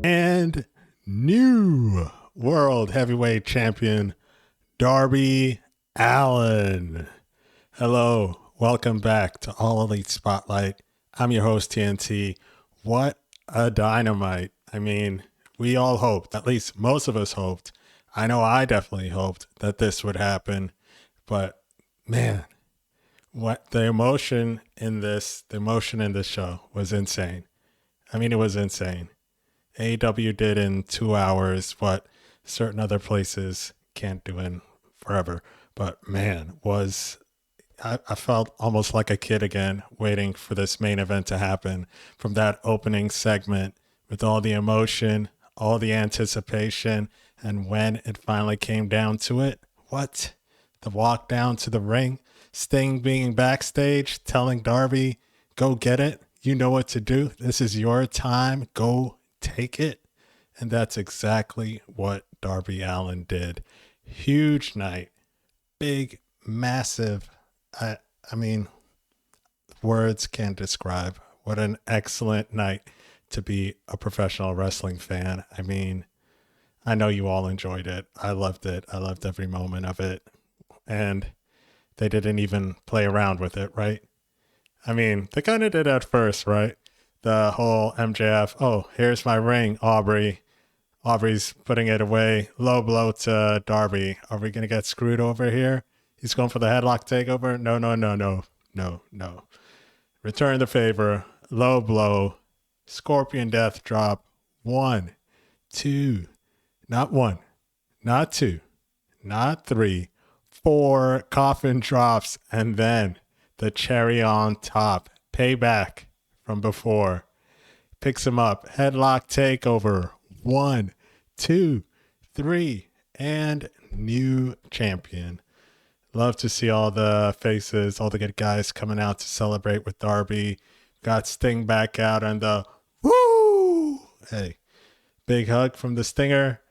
And new World Heavyweight Champion Darby Allin. Hello, welcome back to All Elite Spotlight. I'm your host, TNT. What a dynamite. I mean, we all hoped, at least most of us hoped. I know I definitely hoped that this would happen. But man, what the emotion in this show was insane. I mean, it was insane. AEW did in 2 hours what certain other places can't do in forever. But man, I felt almost like a kid again, waiting for this main event to happen. From that opening segment with all the emotion, all the anticipation, and when it finally came down to it, what? The walk down to the ring, Sting being backstage, telling Darby, go get it. You know what to do. This is your time. Go take it. And that's exactly what Darby Allin did. Huge night. Big, massive. I mean, words can't describe what an excellent night to be a professional wrestling fan. I mean, I know you all enjoyed it. I loved it. I loved every moment of it. And they didn't even play around with it, right? I mean, they kind of did at first, right? The whole MJF, oh, here's my ring, Aubrey. Aubrey's putting it away. Low blow to Darby. Are we going to get screwed over here? He's going for the headlock takeover? No. Return the favor. Low blow. Scorpion death drop. 1, 2. Not 1. Not 2. Not 3. 4 coffin drops. And then the cherry on top. Payback from before. Picks him up. Headlock takeover. 1, 2, 3. And new champion. Love to see all the faces, all the good guys coming out to celebrate with Darby. Got Sting back out and the woo! Hey, big hug from the Stinger.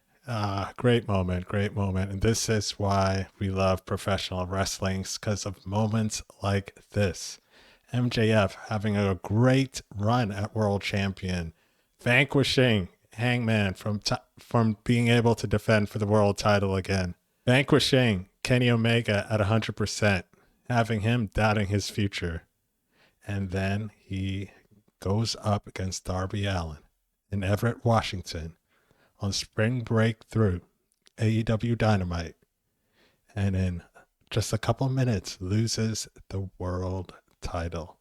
Great moment. And this is why we love professional wrestling, because of moments like this. MJF having a great run at World Champion, vanquishing Hangman from being able to defend for the world title again, vanquishing Kenny Omega at 100%, having him doubting his future. And then he goes up against Darby Allin in Everett, Washington on spring break through AEW Dynamite. And in just a couple minutes, loses the world title.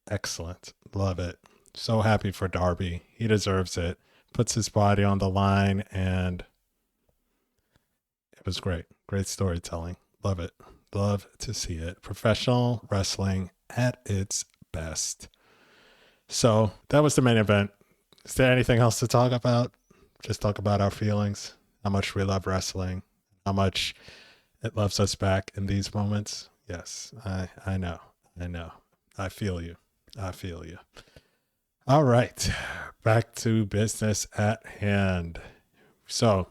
Excellent. Love it. So happy for Darby. He deserves it. Puts his body on the line, and it was great. Great storytelling. Love it. Love to see it. Professional wrestling at its best. So that was the main event. Is there anything else to talk about? Just talk about our feelings, how much we love wrestling, how much it loves us back in these moments. Yes, I know. I feel you. All right, back to business at hand. So,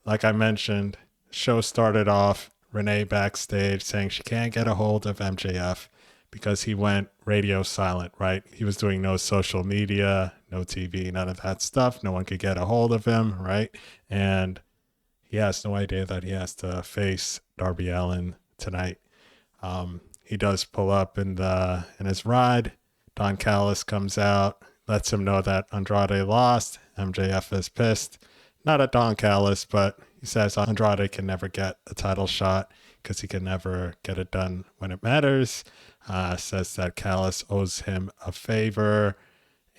like I mentioned, show started off Renee backstage saying she can't get a hold of MJF because he went radio silent, right? He was doing no social media, no TV, none of that stuff. No one could get a hold of him, right? And he has no idea that he has to face Darby Allin tonight. He does pull up in his ride. Don Callis comes out, lets him know that Andrade lost. MJF is pissed. Not at Don Callis, but he says Andrade can never get a title shot because he can never get it done when it matters. Says that Callis owes him a favor,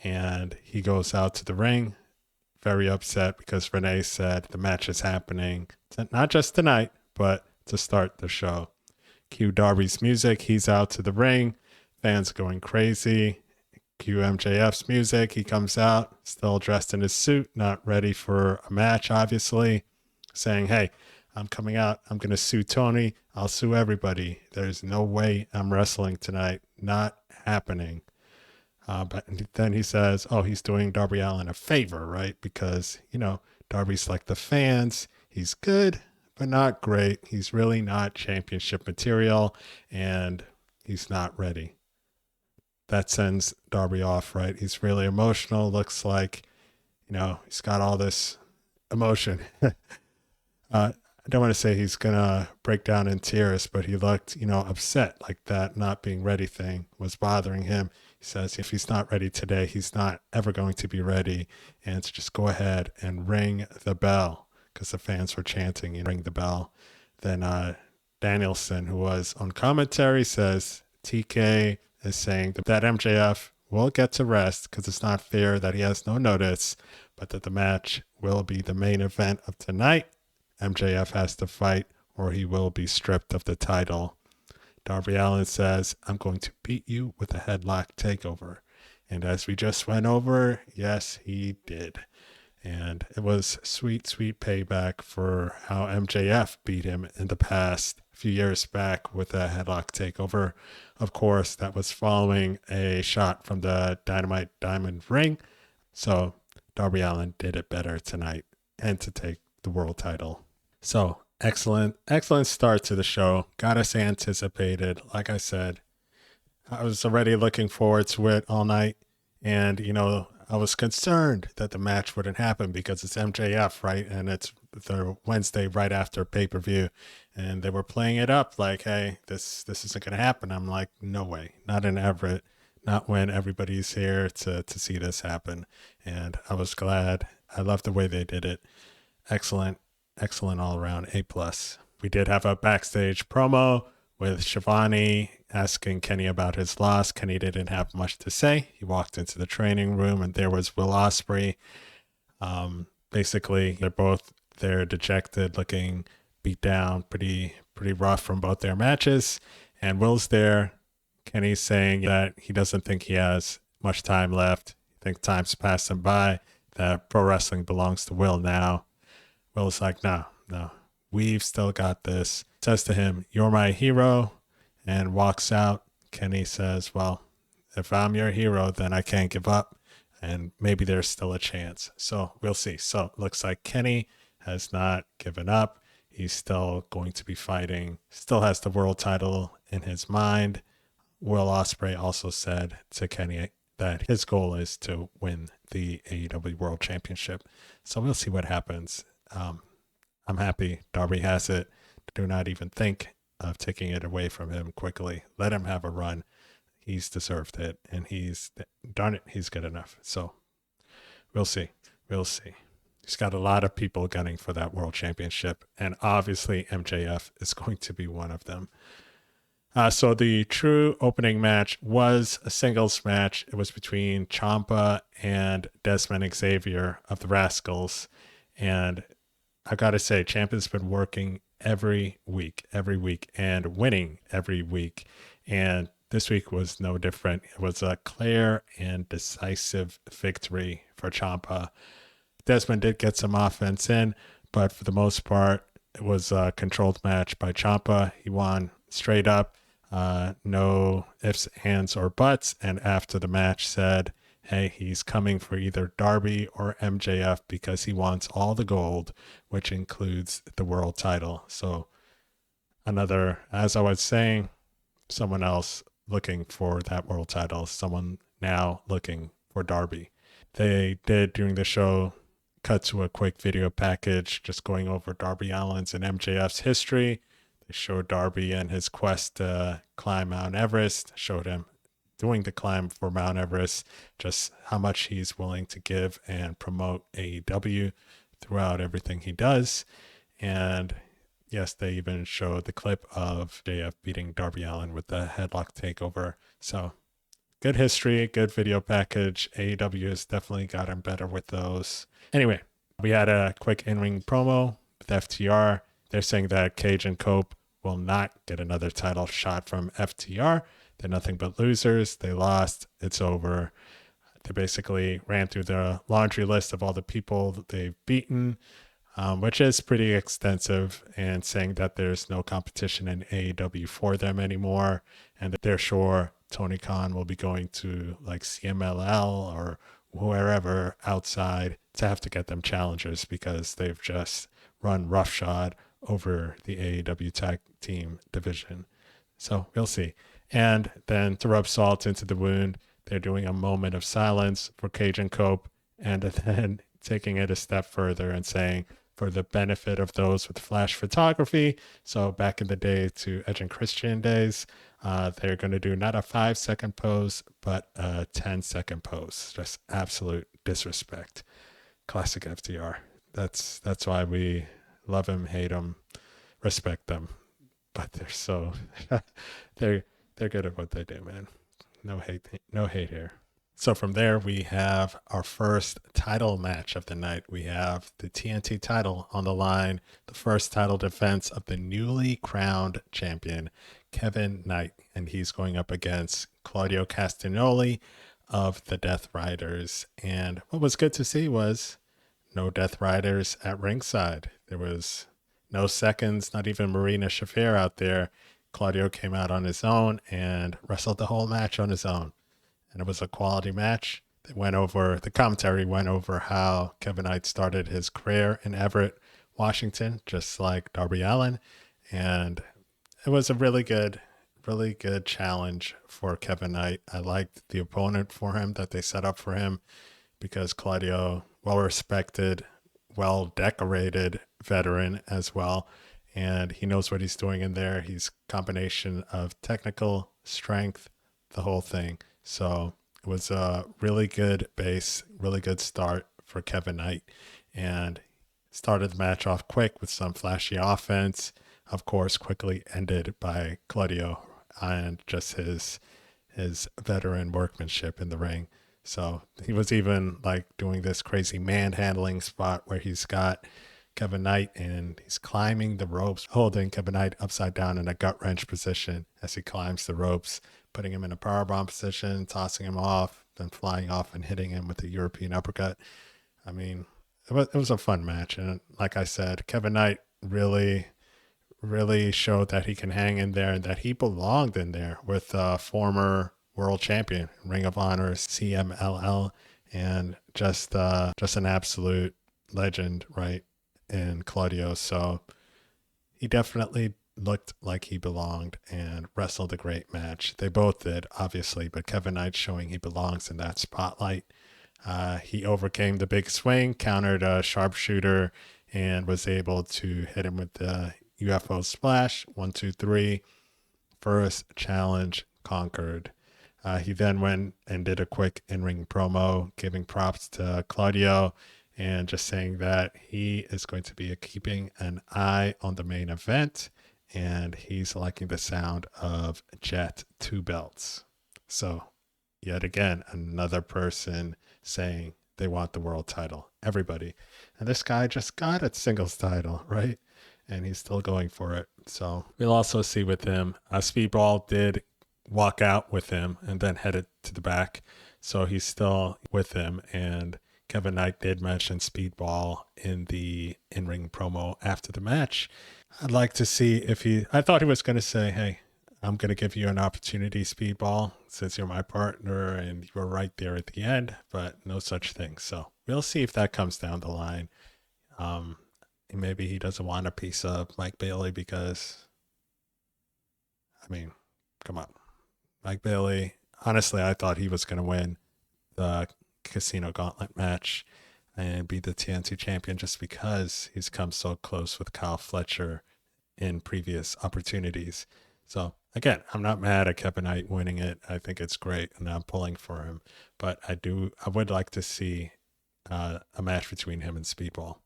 and he goes out to the ring, very upset because Renee said the match is happening, not just tonight, but to start the show. Cue Darby's music. He's out to the ring. Fans going crazy. Cue MJF's music. He comes out, still dressed in his suit, not ready for a match, obviously, saying, hey, I'm coming out. I'm going to sue Tony. I'll sue everybody. There's no way I'm wrestling tonight. Not happening. But then he says, oh, he's doing Darby Allin a favor, right? Because, Darby's like the fans. He's good, but not great. He's really not championship material, and he's not ready. That sends Darby off, right? He's really emotional. Looks like He's got all this emotion. I don't want to say he's going to break down in tears, but he looked, upset, like that not being ready thing was bothering him. He says if he's not ready today, he's not ever going to be ready. And to just go ahead and ring the bell, because the fans were chanting, ring the bell. Then Danielson, who was on commentary, says TK is saying that MJF will get to rest because it's not fair that he has no notice, but that the match will be the main event of tonight. MJF has to fight or he will be stripped of the title. Darby Allin says, I'm going to beat you with a headlock takeover. And as we just went over, yes, he did. And it was sweet, sweet payback for how MJF beat him in the past few years back with a headlock takeover. Of course, that was following a shot from the Dynamite Diamond ring. So Darby Allin did it better tonight and to take the world title. So excellent start to the show. Got us anticipated. Like I said, I was already looking forward to it all night. And, I was concerned that the match wouldn't happen because it's MJF, right? And it's the Wednesday right after pay-per-view. And they were playing it up like, hey, this isn't going to happen. I'm like, no way. Not in Everett. Not when everybody's here to see this happen. And I was glad. I love the way they did it. Excellent all around. A+. We did have a backstage promo with Shivani asking Kenny about his loss. Kenny didn't have much to say. He walked into the training room and there was Will Ospreay. Basically, they're both there dejected, looking beat down, pretty rough from both their matches. And Will's there. Kenny's saying that he doesn't think he has much time left. He thinks time's passed him by, that pro wrestling belongs to Will now. Will's like, no, we've still got this. Says to him, you're my hero, and walks out. Kenny says, well, if I'm your hero, then I can't give up, and maybe there's still a chance. So we'll see. So it looks like Kenny has not given up. He's still going to be fighting, still has the world title in his mind. Will Ospreay also said to Kenny that his goal is to win the AEW World Championship. So we'll see what happens. I'm happy Darby has it. Do not even think of taking it away from him quickly. Let him have a run. He's deserved it, and he's good enough. So we'll see. He's got a lot of people gunning for that world championship, and obviously MJF is going to be one of them. So the true opening match was a singles match. It was between Ciampa and Desmond Xavier of the Rascals. And I got to say, Ciampa's been working every week and winning every week. And this week was no different. It was a clear and decisive victory for Ciampa. Desmond did get some offense in, but for the most part, it was a controlled match by Ciampa. He won straight up. No ifs, ands, or buts. And after the match said, hey, he's coming for either Darby or MJF because he wants all the gold, which includes the world title. So another, as I was saying, someone else looking for that world title, someone now looking for Darby. They did, during the show, cut to a quick video package just going over Darby Allin's and MJF's history. They showed Darby and his quest to climb Mount Everest, showed him doing the climb for Mount Everest, just how much he's willing to give and promote AEW throughout everything he does. And yes, they even showed the clip of JF beating Darby Allin with the headlock takeover. So good history, good video package. AEW has definitely gotten better with those. Anyway, we had a quick in-ring promo with FTR. They're saying that Cage and Cope will not get another title shot from FTR. They're nothing but losers. They lost. It's over. They basically ran through the laundry list of all the people that they've beaten, which is pretty extensive, and saying that there's no competition in AEW for them anymore, and that they're sure Tony Khan will be going to like CMLL or wherever outside to have to get them challengers because they've just run roughshod over the AEW tag team division. So we'll see. And then to rub salt into the wound, they're doing a moment of silence for Cage and Cope. And then taking it a step further and saying, for the benefit of those with flash photography, so back in the day to Edge and Christian days, they're going to do not a 5-second pose, but a 10-second pose. Just absolute disrespect. Classic FTR. That's why we love him, hate him, respect them. But they're so they're good at what they do, man. No hate here. So from there, we have our first title match of the night. We have the TNT title on the line, the first title defense of the newly crowned champion, Kevin Knight. And he's going up against Claudio Castagnoli of the Death Riders. And what was good to see was no Death Riders at ringside. There was no seconds, not even Marina Shafir out there. Claudio came out on his own and wrestled the whole match on his own. And it was a quality match. The commentary went over how Kevin Knight started his career in Everett, Washington, just like Darby Allin. And it was a really good challenge for Kevin Knight. I liked the opponent for him that they set up for him because Claudio, well-respected, well-decorated veteran as well. And he knows what he's doing in there. He's a combination of technical strength, the whole thing. So it was a really good base, really good start for Kevin Knight, and started the match off quick with some flashy offense. Of course, quickly ended by Claudio and just his veteran workmanship in the ring. So he was even like doing this crazy manhandling spot where he's got Kevin Knight and he's climbing the ropes, holding Kevin Knight upside down in a gut wrench position as he climbs the ropes, putting him in a powerbomb position, tossing him off, then flying off and hitting him with a European uppercut. I mean, it was a fun match. And like I said, Kevin Knight really showed that he can hang in there and that he belonged in there with former world champion, Ring of Honor, CMLL, and just an absolute legend, right, in Claudio. So he definitely looked like he belonged and wrestled a great match. They both did, obviously, but Kevin Knight showing he belongs in that spotlight. He overcame the big swing, countered a sharpshooter, and was able to hit him with the UFO splash. 1, 2, 3. First challenge conquered. He then went and did a quick in-ring promo, giving props to Claudio and just saying that he is going to be keeping an eye on the main event, and he's liking the sound of Jet 2 belts. So yet again, another person saying they want the world title. Everybody. And this guy just got a singles title, right? And he's still going for it. So we'll also see with him. Speedball did walk out with him and then headed to the back. So he's still with him. And Kevin Knight did mention Speedball in the in-ring promo after the match. I'd like to see I thought he was going to say, hey, I'm going to give you an opportunity, Speedball, since you're my partner and you were right there at the end, but no such thing. So we'll see if that comes down the line. Maybe he doesn't want a piece of Mike Bailey because, I mean, come on. Mike Bailey, honestly, I thought he was going to win the Casino Gauntlet match and be the TNT champion just because he's come so close with Kyle Fletcher in previous opportunities. So again, I'm not mad at Kevin Knight winning it. I think it's great and I'm pulling for him, but I would like to see a match between him and Speedball.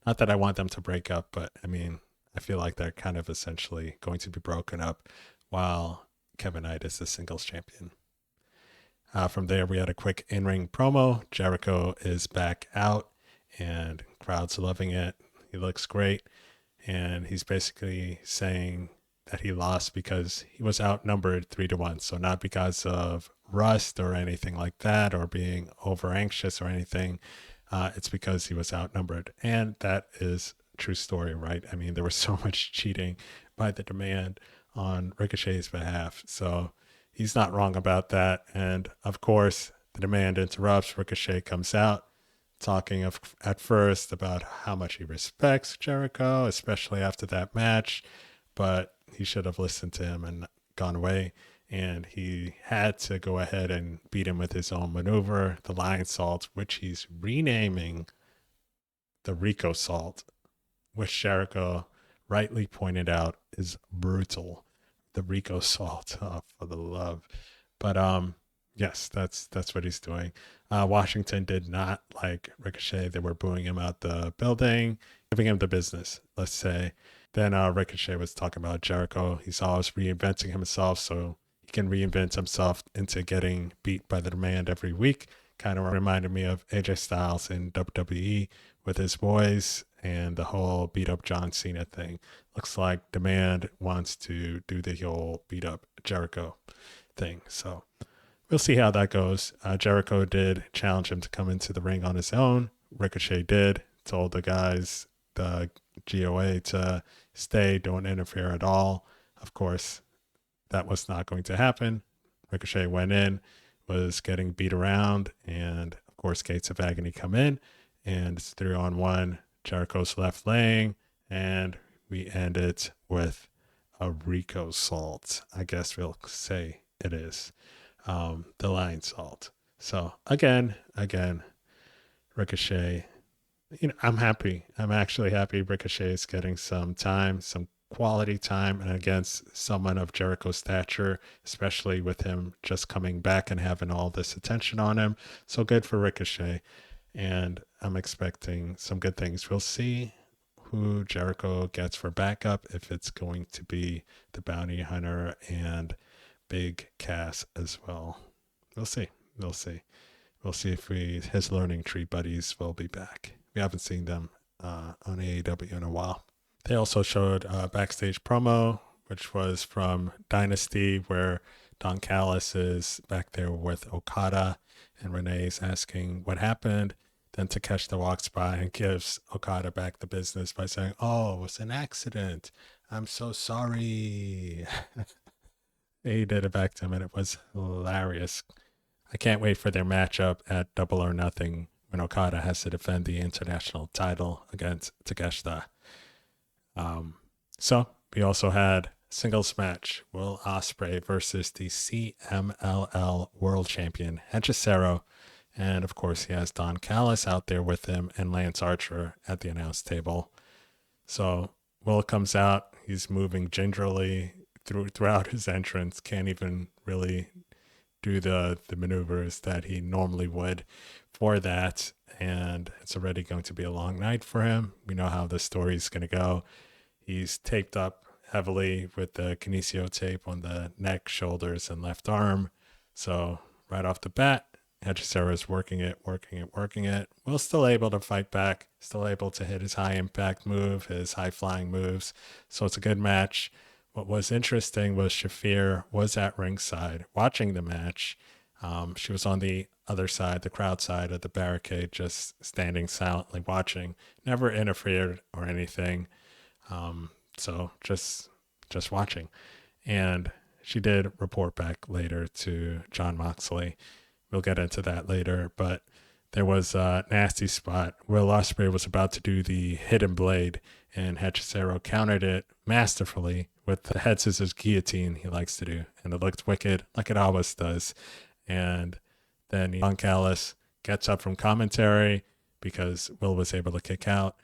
Not that I want them to break up, but I mean, I feel like they're kind of essentially going to be broken up while Kevin Knight is the singles champion. From there, we had a quick in-ring promo. Jericho is back out and crowd's loving it. He looks great. And he's basically saying that he lost because he was outnumbered 3-1. So not because of rust or anything like that or being over anxious or anything. It's because he was outnumbered. And that is a true story, right? I mean, there was so much cheating by the Demand on Ricochet's behalf. So he's not wrong about that. And of course, the Demand interrupts. Ricochet comes out talking at first about how much he respects Jericho, especially after that match. But he should have listened to him and gone away. And he had to go ahead and beat him with his own maneuver, the Lion Salt, which he's renaming the Rico Salt, which Jericho rightly pointed out is brutal. The Rico Salt, for the love. But yes, that's what he's doing. Washington did not like Ricochet. They were booing him out the building, giving him the business, let's say. Then Ricochet was talking about Jericho. He's always reinventing himself, so he can reinvent himself into getting beat by the Demand every week. Kind of reminded me of AJ Styles in WWE with his boys and the whole beat up John Cena thing. Looks like Demand wants to do the whole beat up Jericho thing. So we'll see how that goes. Jericho did challenge him to come into the ring on his own. Ricochet did, told the guys, the GOA, to stay, don't interfere at all. Of course, that was not going to happen. Ricochet went in, was getting beat around, and of course, Gates of Agony come in, and it's 3-on-1. Jericho's left laying, and we end it with a Rico Salt. I guess we'll say it is the Lion Salt. So again, Ricochet. I'm happy. I'm actually happy Ricochet is getting some time, some quality time, and against someone of Jericho's stature, especially with him just coming back and having all this attention on him. So good for Ricochet. And I'm expecting some good things. We'll see who Jericho gets for backup, if it's going to be the Bounty Hunter and Big Cass as well. We'll see. We'll see if his learning tree buddies will be back. We haven't seen them on AEW in a while. They also showed a backstage promo, which was from Dynasty, where Don Callis is back there with Okada, and Renee's asking what happened. Then Takeshita walks by and gives Okada back the business by saying, "Oh, it was an accident. I'm so sorry." He did it back to him, and it was hilarious. I can't wait for their matchup at Double or Nothing when Okada has to defend the international title against Takeshita. So we also had singles match, Will Ospreay versus the CMLL World Champion, Hechicero. And of course, he has Don Callis out there with him and Lance Archer at the announce table. So Will comes out. He's moving gingerly throughout his entrance. Can't even really do the maneuvers that he normally would for that. And it's already going to be a long night for him. We know how the story is going to go. He's taped up heavily with the kinesio tape on the neck, shoulders, and left arm. So right off the bat, Hechicero is working it. Will still able to fight back, still able to hit his high impact move, his high flying moves. So it's a good match. What was interesting was Shafir was at ringside watching the match. She was on the other side, the crowd side of the barricade, just standing silently watching, never interfered or anything. So just watching. And she did report back later to Jon Moxley. We'll get into that later, but there was a nasty spot. Will Ospreay was about to do the hidden blade, and Hechicero countered it masterfully with the head scissors guillotine he likes to do, and it looked wicked, like it always does. And then Don Callis gets up from commentary because Will was able to kick out,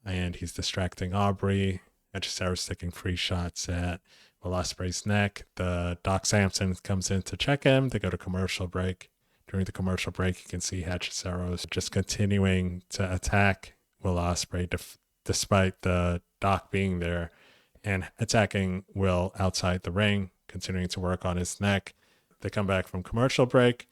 and he's distracting Aubrey. Hechicero sticking free shots at Will Ospreay's neck. The Doc Samson comes in to check him. They go to commercial break. During the commercial break, you can see Hechicero just continuing to attack Will Ospreay despite the Doc being there, and attacking Will outside the ring, continuing to work on his neck. They come back from commercial break.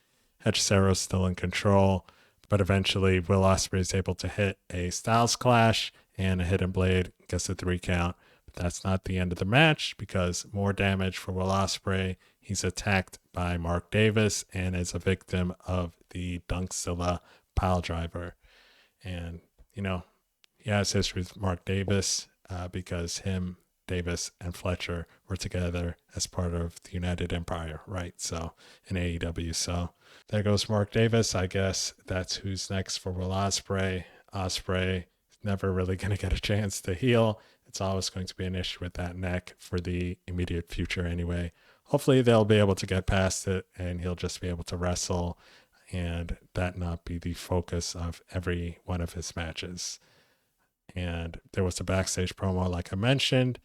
Hechicero's still in control, but eventually Will Ospreay is able to hit a Styles Clash and a hidden blade, gets a 3 count. But that's not the end of the match, because more damage for Will Ospreay. He's attacked by Mark Davis and is a victim of the Dunkzilla pile driver. And, he has history with Mark Davis because him, Davis, and Fletcher were together as part of the United Empire, right? So in AEW. So there goes Mark Davis. I guess that's who's next for Will Ospreay. Ospreay is never really going to get a chance to heal. It's always going to be an issue with that neck for the immediate future anyway. Hopefully they'll be able to get past it and he'll just be able to wrestle and that not be the focus of every one of his matches. And there was a backstage promo, like I mentioned.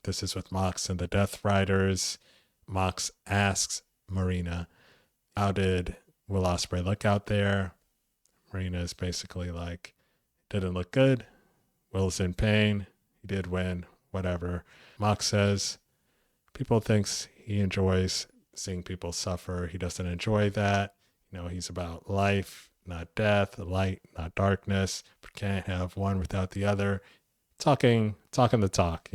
This is with Mox and the Death Riders. Mox asks Marina, how did Will Ospreay look out there? Marina is basically like, didn't look good. Will's in pain. He did win. Whatever. Mox says, people thinks he enjoys seeing people suffer. He doesn't enjoy that. He's about life, not death, light, not darkness. But can't have one without the other. Talking the talk,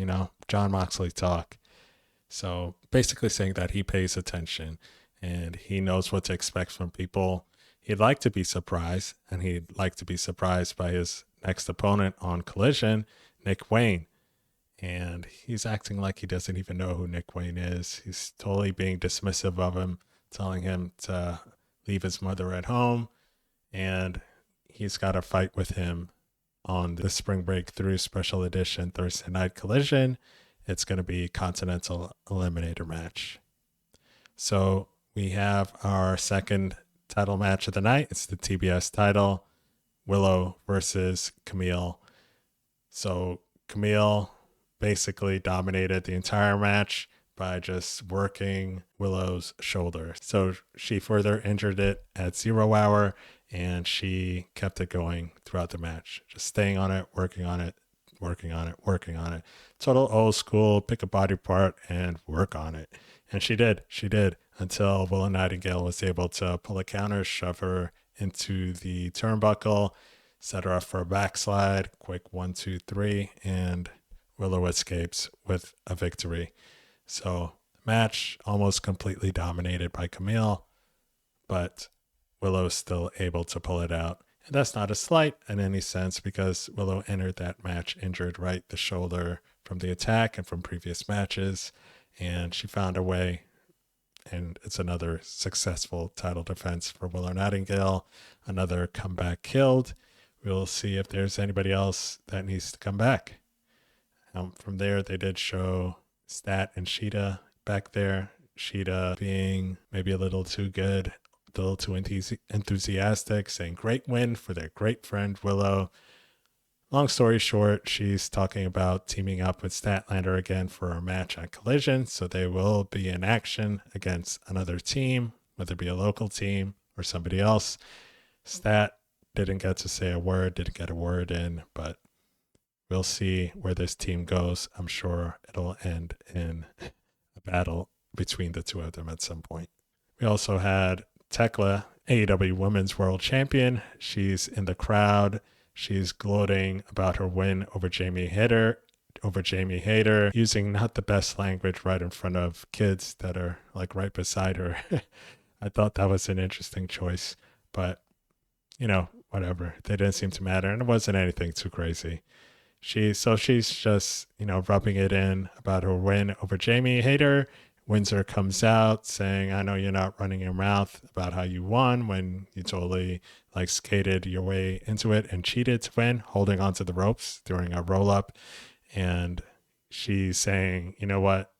John Moxley talk. So basically saying that he pays attention and he knows what to expect from people. He'd like to be surprised, and he'd like to be surprised by his next opponent on Collision, Nick Wayne. And he's acting like he doesn't even know who Nick Wayne is. He's totally being dismissive of him, telling him to leave his mother at home. And he's got a fight with him on the Spring Breakthrough Special Edition Thursday Night Collision. It's going to be Continental Eliminator match. So we have our second title match of the night. It's the TBS title, Willow versus Kamille. So Kamille basically dominated the entire match by just working Willow's shoulder. So she further injured it at 0 hour, and she kept it going throughout the match, just staying on it, working on it, working on it, working on it. Total old school, pick a body part and work on it. And she did until Willow Nightingale was able to pull a counter, shove her into the turnbuckle, set her up for a backslide, quick 1, 2, 3, and Willow escapes with a victory. So the match almost completely dominated by Kamille, but Willow is still able to pull it out. And that's not a slight in any sense, because Willow entered that match injured right the shoulder from the attack and from previous matches, and she found a way, and it's another successful title defense for Willow Nightingale, another comeback killed. We'll see if there's anybody else that needs to come back. From there, they did show Stat and Sheeta back there. Sheeta being maybe a little too good, a little too enthusiastic, saying great win for their great friend Willow. Long story short, she's talking about teaming up with Statlander again for a match on Collision. So they will be in action against another team, whether it be a local team or somebody else. Stat didn't get to say a word, didn't get a word in, but we'll see where this team goes. I'm sure it'll end in a battle between the two of them at some point. We also had Tekla, AEW Women's World Champion. She's in the crowd. She's gloating about her win over Jamie Hayter, using not the best language right in front of kids that are like right beside her. I thought that was an interesting choice, but whatever. They didn't seem to matter, and it wasn't anything too crazy. She's just, rubbing it in about her win over Jamie Hayter. Windsor comes out saying, I know you're not running your mouth about how you won when you totally skated your way into it and cheated to win, holding onto the ropes during a roll up. And she's saying, you know what?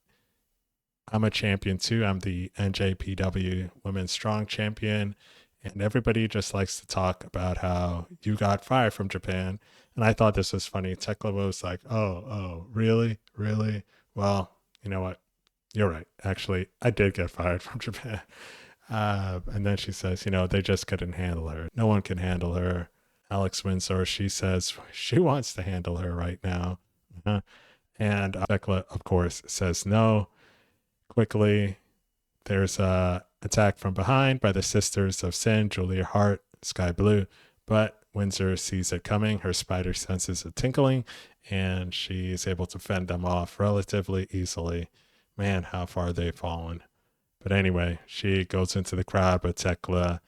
I'm a champion too. I'm the NJPW Women's Strong Champion. And everybody just likes to talk about how you got fired from Japan. And I thought this was funny. Tekla was like, oh, really? Really? Well, you know what? You're right. Actually, I did get fired from Japan. And then she says, they just couldn't handle her. No one can handle her. Alex Windsor, she says she wants to handle her right now. And Tekla, of course, says no. Quickly, there's a attack from behind by the Sisters of Sin, Julia Hart, Sky Blue. But Windsor sees it coming. Her spider senses a tinkling, and she's able to fend them off relatively easily. Man, how far they've fallen. But anyway, she goes into the crowd, but Tekla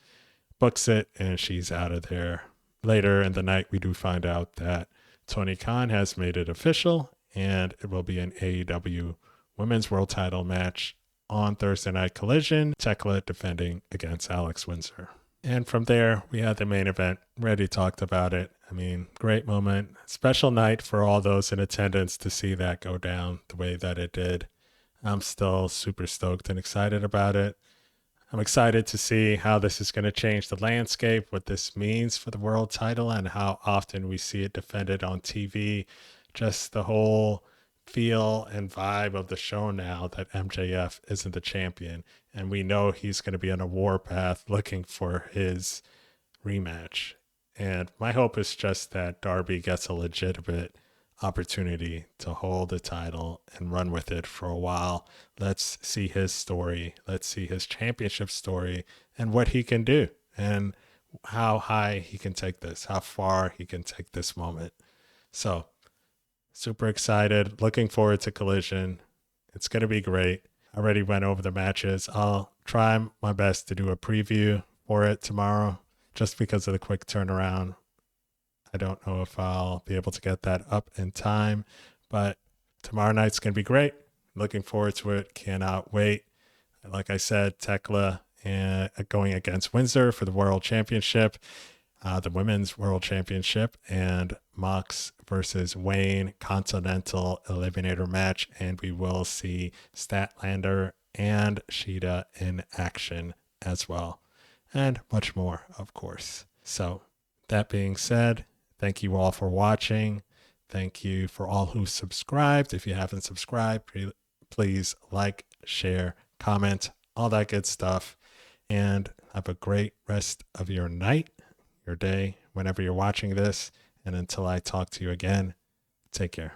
books it, and she's out of there. Later in the night, we do find out that Tony Khan has made it official, and it will be an AEW Women's World Title match on Thursday Night Collision, Tekla defending against Alex Windsor. And from there, we had the main event. Reddy talked about it. I mean, great moment. Special night for all those in attendance to see that go down the way that it did. I'm still super stoked and excited about it. I'm excited to see how this is going to change the landscape, what this means for the world title, and how often we see it defended on TV. Just the whole feel and vibe of the show now that MJF isn't the champion. And we know he's going to be on a warpath looking for his rematch. And my hope is just that Darby gets a legitimate opportunity to hold the title and run with it for a while. Let's see his story. Let's see his championship story and what he can do and how high he can take this, how far he can take this moment. So, super excited. Looking forward to Collision. It's going to be great. I already went over the matches. I'll try my best to do a preview for it tomorrow just because of the quick turnaround. I don't know if I'll be able to get that up in time, but tomorrow night's going to be great. Looking forward to it. Cannot wait. Like I said, Tekla going against Windsor for the World Championship, the Women's World Championship, and Mox versus Wayne Continental Eliminator match. And we will see Statlander and Sheeta in action as well. And much more, of course. So that being said, thank you all for watching. Thank you for all who subscribed. If you haven't subscribed, please like, share, comment, all that good stuff. And have a great rest of your night, your day, whenever you're watching this. And until I talk to you again, take care.